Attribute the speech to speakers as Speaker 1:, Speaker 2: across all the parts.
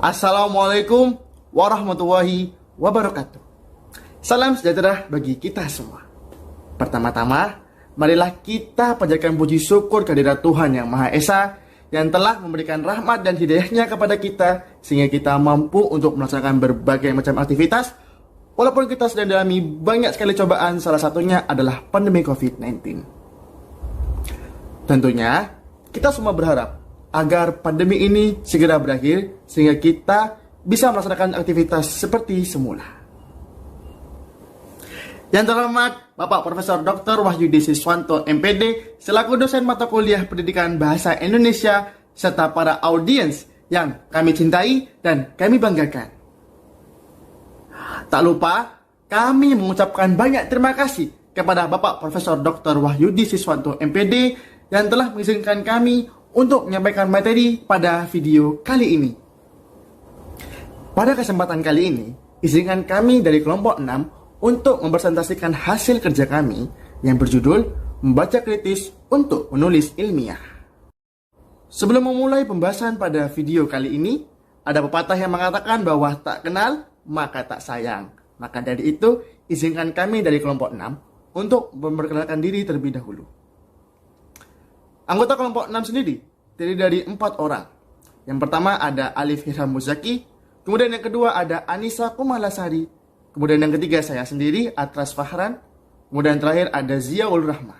Speaker 1: Assalamualaikum warahmatullahi wabarakatuh. Salam sejahtera bagi kita semua. Pertama-tama, marilah kita panjatkan puji syukur kehadirat Tuhan Yang Maha Esa yang telah memberikan rahmat dan hidayahnya kepada kita sehingga kita mampu untuk melaksanakan berbagai macam aktivitas walaupun kita sedang dalami banyak sekali cobaan, salah satunya adalah pandemi COVID-19. Tentunya, kita semua berharap agar pandemi ini segera berakhir sehingga kita bisa melaksanakan aktivitas seperti semula. Yang terhormat Bapak Profesor Dr. Wahyudi Siswanto MPD selaku dosen mata kuliah Pendidikan Bahasa Indonesia serta para audiens yang kami cintai dan kami banggakan. Tak lupa kami mengucapkan banyak terima kasih kepada Bapak Profesor Dr. Wahyudi Siswanto MPD yang telah mengizinkan kami untuk menyampaikan materi pada video kali ini. Pada kesempatan kali ini, izinkan kami dari kelompok 6 untuk mempresentasikan hasil kerja kami yang berjudul Membaca Kritis untuk Menulis Ilmiah. Sebelum memulai pembahasan pada video kali ini, ada pepatah yang mengatakan bahwa tak kenal maka tak sayang. Maka dari itu, izinkan kami dari kelompok 6 untuk memperkenalkan diri terlebih dahulu. Anggota kelompok 6 sendiri terdiri dari 4 orang. Yang pertama ada Alif Hirham Muzaki, kemudian yang kedua ada Anissa Kumalasari, kemudian yang ketiga saya sendiri Atras Fahran, kemudian terakhir ada Ziaul Rahmah.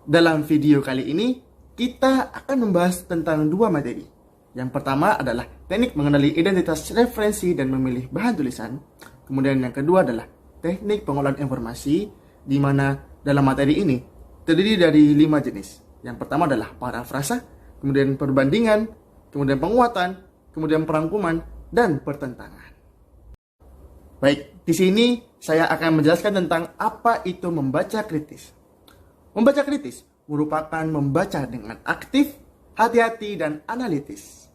Speaker 1: Dalam video kali ini kita akan membahas tentang 2 materi. Yang pertama adalah teknik mengenali identitas referensi dan memilih bahan tulisan. Kemudian yang kedua adalah teknik pengolahan informasi, di mana dalam materi ini terdiri dari 5 jenis. Yang pertama adalah parafrasa, kemudian perbandingan, kemudian penguatan, kemudian perangkuman, dan pertentangan. Baik, di sini saya akan menjelaskan tentang apa itu membaca kritis. Membaca kritis merupakan membaca dengan aktif, hati-hati, dan analitis.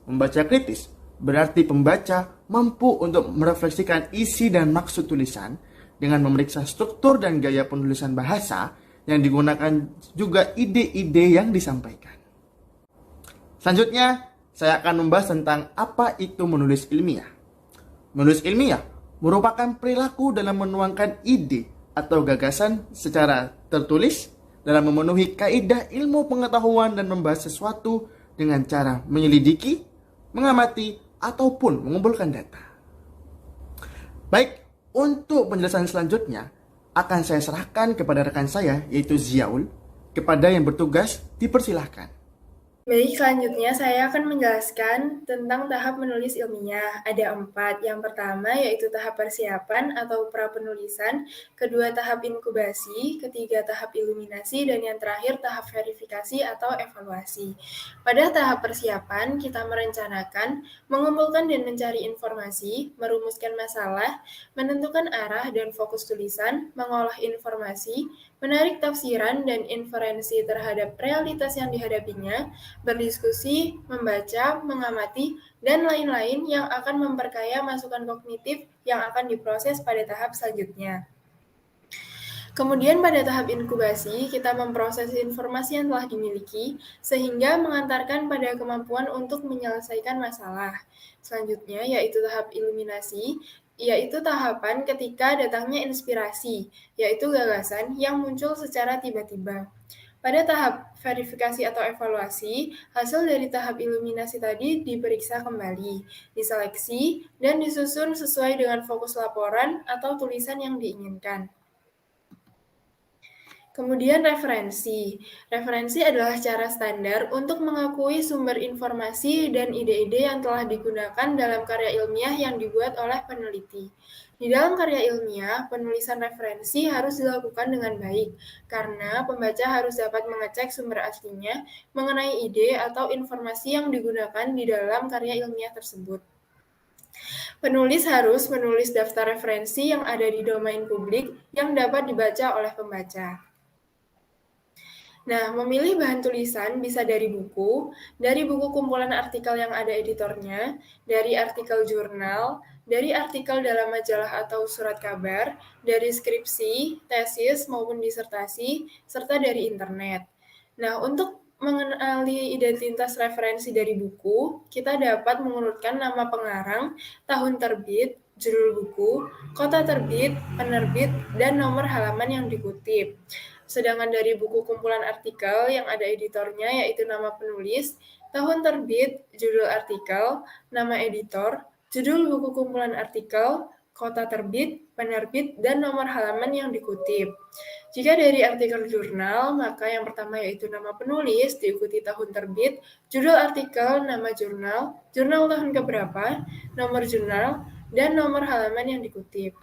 Speaker 1: Membaca kritis berarti pembaca mampu untuk merefleksikan isi dan maksud tulisan dengan memeriksa struktur dan gaya penulisan bahasa yang digunakan juga ide-ide yang disampaikan. Selanjutnya, saya akan membahas tentang apa itu menulis ilmiah. Menulis ilmiah merupakan perilaku dalam menuangkan ide atau gagasan secara tertulis dalam memenuhi kaidah ilmu pengetahuan dan membahas sesuatu dengan cara menyelidiki, mengamati, ataupun mengumpulkan data. Baik, untuk penjelasan selanjutnya akan saya serahkan kepada rekan saya, yaitu Ziaul. Kepada yang bertugas, dipersilahkan.
Speaker 2: Baik, selanjutnya saya akan menjelaskan tentang tahap menulis ilmiah. Ada 4. Yang pertama yaitu tahap persiapan atau prapenulisan, kedua tahap inkubasi, ketiga tahap iluminasi, dan yang terakhir tahap verifikasi atau evaluasi. Pada tahap persiapan, kita merencanakan, mengumpulkan dan mencari informasi, merumuskan masalah, menentukan arah dan fokus tulisan, mengolah informasi, menarik tafsiran dan inferensi terhadap realitas yang dihadapinya, berdiskusi, membaca, mengamati, dan lain-lain yang akan memperkaya masukan kognitif yang akan diproses pada tahap selanjutnya. Kemudian pada tahap inkubasi, kita memproses informasi yang telah dimiliki sehingga mengantarkan pada kemampuan untuk menyelesaikan masalah. Selanjutnya yaitu tahap iluminasi, yaitu tahapan ketika datangnya inspirasi, yaitu gagasan yang muncul secara tiba-tiba. Pada tahap verifikasi atau evaluasi, hasil dari tahap iluminasi tadi diperiksa kembali, diseleksi, dan disusun sesuai dengan fokus laporan atau tulisan yang diinginkan. Kemudian referensi. Referensi adalah cara standar untuk mengakui sumber informasi dan ide-ide yang telah digunakan dalam karya ilmiah yang dibuat oleh peneliti. Di dalam karya ilmiah, penulisan referensi harus dilakukan dengan baik, karena pembaca harus dapat mengecek sumber aslinya mengenai ide atau informasi yang digunakan di dalam karya ilmiah tersebut. Penulis harus menulis daftar referensi yang ada di domain publik yang dapat dibaca oleh pembaca. Nah, memilih bahan tulisan bisa dari buku kumpulan artikel yang ada editornya, dari artikel jurnal, dari artikel dalam majalah atau surat kabar, dari skripsi, tesis, maupun disertasi, serta dari internet. Nah, untuk mengenali identitas referensi dari buku, kita dapat mengurutkan nama pengarang, tahun terbit, judul buku, kota terbit, penerbit, dan nomor halaman yang dikutip. Sedangkan dari buku kumpulan artikel yang ada editornya yaitu nama penulis, tahun terbit, judul artikel, nama editor, judul buku kumpulan artikel, kota terbit, penerbit, dan nomor halaman yang dikutip. Jika dari artikel jurnal, maka yang pertama yaitu nama penulis, diikuti tahun terbit, judul artikel, nama jurnal, jurnal tahun keberapa, nomor jurnal, dan nomor halaman yang dikutip.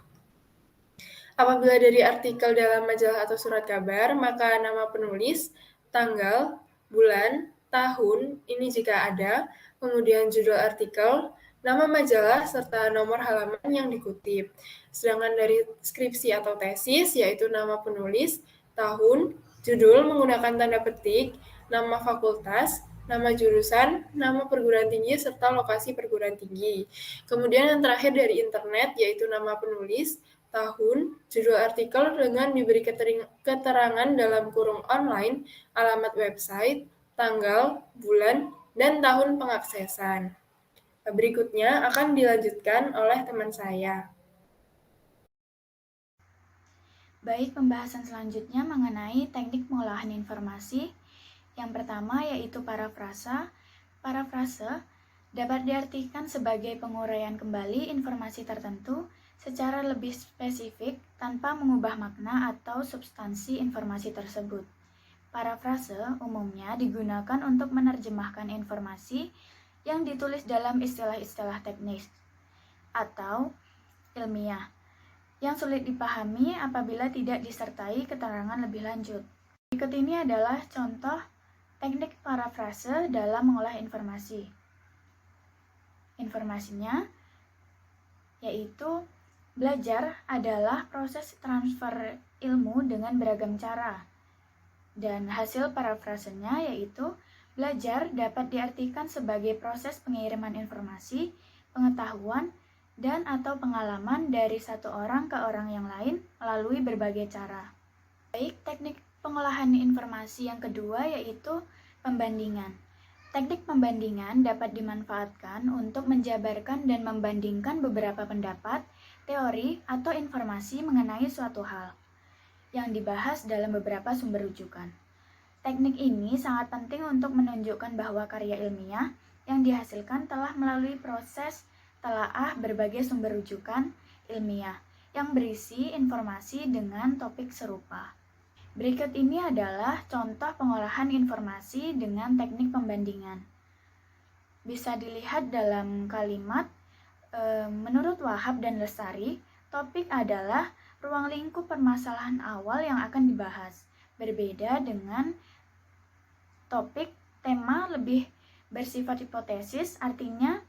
Speaker 2: Apabila dari artikel dalam majalah atau surat kabar, maka nama penulis, tanggal, bulan, tahun, ini jika ada, kemudian judul artikel, nama majalah, serta nomor halaman yang dikutip. Sedangkan dari skripsi atau tesis, yaitu nama penulis, tahun, judul menggunakan tanda petik, nama fakultas, nama jurusan, nama perguruan tinggi, serta lokasi perguruan tinggi. Kemudian yang terakhir dari internet, yaitu nama penulis, tahun, judul artikel dengan diberi keterangan dalam kurung online, alamat website, tanggal, bulan, dan tahun pengaksesan. Berikutnya akan dilanjutkan oleh teman saya.
Speaker 3: Baik, pembahasan selanjutnya mengenai teknik pengolahan informasi. Yang pertama yaitu parafrasa. Parafrase dapat diartikan sebagai penguraian kembali informasi tertentu secara lebih spesifik tanpa mengubah makna atau substansi informasi tersebut. Parafrase umumnya digunakan untuk menerjemahkan informasi yang ditulis dalam istilah-istilah teknis atau ilmiah yang sulit dipahami apabila tidak disertai keterangan lebih lanjut. Berikut ini adalah contoh teknik parafrase dalam mengolah informasi. Informasinya yaitu belajar adalah proses transfer ilmu dengan beragam cara. Dan hasil parafrasenya yaitu belajar dapat diartikan sebagai proses pengiriman informasi, pengetahuan, dan atau pengalaman dari satu orang ke orang yang lain melalui berbagai cara. Baik, teknik pengolahan informasi yang kedua yaitu pembandingan. Teknik pembandingan dapat dimanfaatkan untuk menjabarkan dan membandingkan beberapa pendapat, teori, atau informasi mengenai suatu hal yang dibahas dalam beberapa sumber rujukan. Teknik ini sangat penting untuk menunjukkan bahwa karya ilmiah yang dihasilkan telah melalui proses telaah berbagai sumber rujukan ilmiah yang berisi informasi dengan topik serupa. Berikut ini adalah contoh pengolahan informasi dengan teknik pembandingan. Bisa dilihat dalam kalimat, menurut Wahab dan Lestari, topik adalah ruang lingkup permasalahan awal yang akan dibahas. Berbeda dengan topik, tema lebih bersifat hipotesis, artinya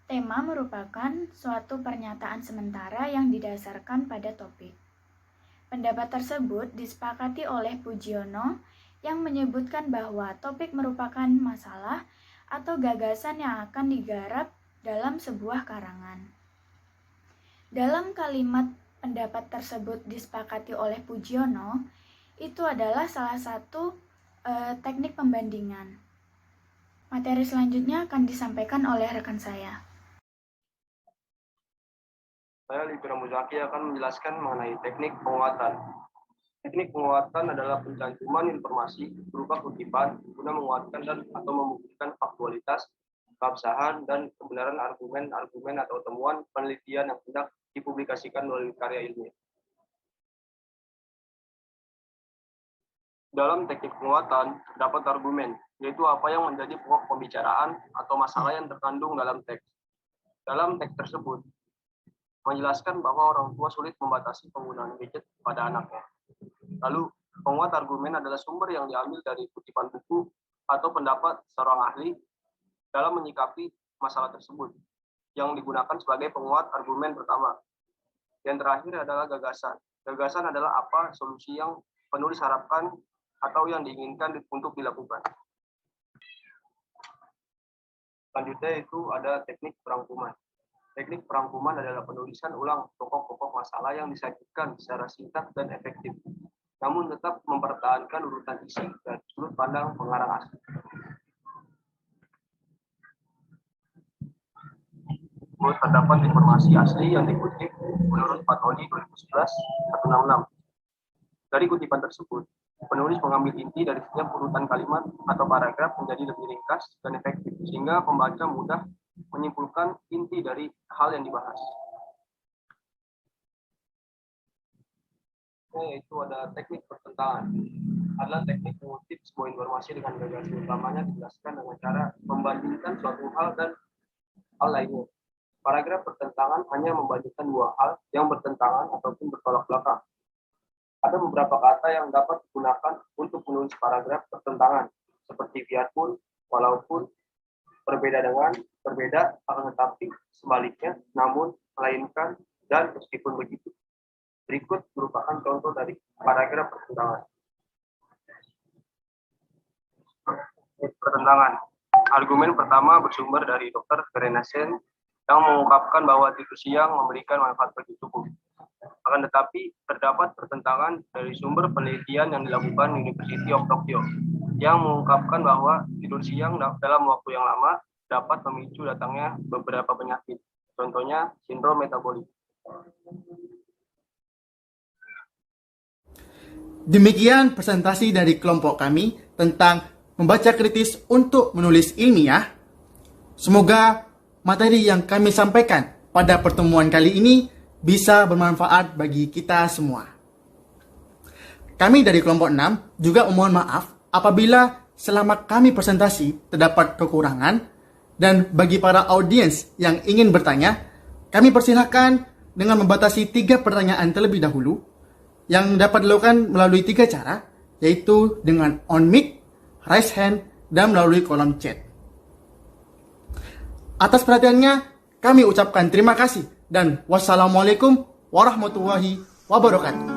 Speaker 3: tema merupakan suatu pernyataan sementara yang didasarkan pada topik. Pendapat tersebut disepakati oleh Pujiono yang menyebutkan bahwa topik merupakan masalah atau gagasan yang akan digarap dalam sebuah karangan. Dalam kalimat pendapat tersebut disepakati oleh Pujiono, itu adalah salah satu teknik pembandingan. Materi selanjutnya akan disampaikan oleh rekan saya.
Speaker 4: Saya Libra Muzaki akan menjelaskan mengenai teknik penguatan. Teknik penguatan adalah pencantuman informasi berupa kutipan guna menguatkan dan atau membuktikan faktualitas, keabsahan, dan kebenaran argumen atau temuan penelitian yang hendak dipublikasikan melalui karya ilmiah. Dalam teknik penguatan terdapat argumen, yaitu apa yang menjadi pokok pembicaraan atau masalah yang terkandung dalam teks. Dalam teks tersebut, menjelaskan bahwa orang tua sulit membatasi penggunaan gadget pada anaknya. Lalu, penguat argumen adalah sumber yang diambil dari kutipan buku atau pendapat seorang ahli dalam menyikapi masalah tersebut, yang digunakan sebagai penguat argumen pertama. Yang terakhir adalah gagasan. Gagasan adalah apa solusi yang penulis harapkan atau yang diinginkan untuk dilakukan. Selanjutnya itu ada teknik perangkuman. Teknik perangkuman adalah penulisan ulang pokok-pokok masalah yang disajikan secara singkat dan efektif. namun tetap mempertahankan urutan isi dan sudut pandang pengarang asli. Terdapat informasi asli yang dikutip menurut Patoli 2011-166. Dari kutipan tersebut, penulis mengambil inti dari setiap urutan kalimat atau paragraf menjadi lebih ringkas dan efektif, sehingga pembaca mudah menyimpulkan inti dari hal yang dibahas. Yaitu ada teknik pertentangan. Adalah teknik mengutip sebuah informasi dengan gagasan utamanya dijelaskan dengan cara membandingkan suatu hal dan hal lainnya. Paragraf pertentangan hanya membandingkan dua hal yang bertentangan ataupun bertolak belakang. Ada beberapa kata yang dapat digunakan untuk menulis paragraf pertentangan, seperti biarpun, walaupun, berbeda dengan, berbeda, akan tetapi, sebaliknya, namun, melainkan, dan meskipun begitu. Berikut merupakan contoh dari paragraf pertentangan. Pertentangan. Argumen pertama bersumber dari Dr. Verenasen yang mengungkapkan bahwa tidur siang memberikan manfaat bagi tubuh. Akan tetapi, terdapat pertentangan dari sumber penelitian yang dilakukan University of Tokyo yang mengungkapkan bahwa tidur siang dalam waktu yang lama dapat memicu datangnya beberapa penyakit, contohnya sindrom metabolik.
Speaker 1: Demikian presentasi dari kelompok kami tentang membaca kritis untuk menulis ilmiah. Semoga materi yang kami sampaikan pada pertemuan kali ini bisa bermanfaat bagi kita semua. Kami dari kelompok 6 juga memohon maaf apabila selama kami presentasi terdapat kekurangan, dan bagi para audiens yang ingin bertanya, kami persilahkan dengan membatasi 3 pertanyaan terlebih dahulu yang dapat dilakukan melalui 3 cara, yaitu dengan on mic, raise hand, dan melalui kolom chat. Atas perhatiannya, kami ucapkan terima kasih dan wassalamualaikum warahmatullahi wabarakatuh.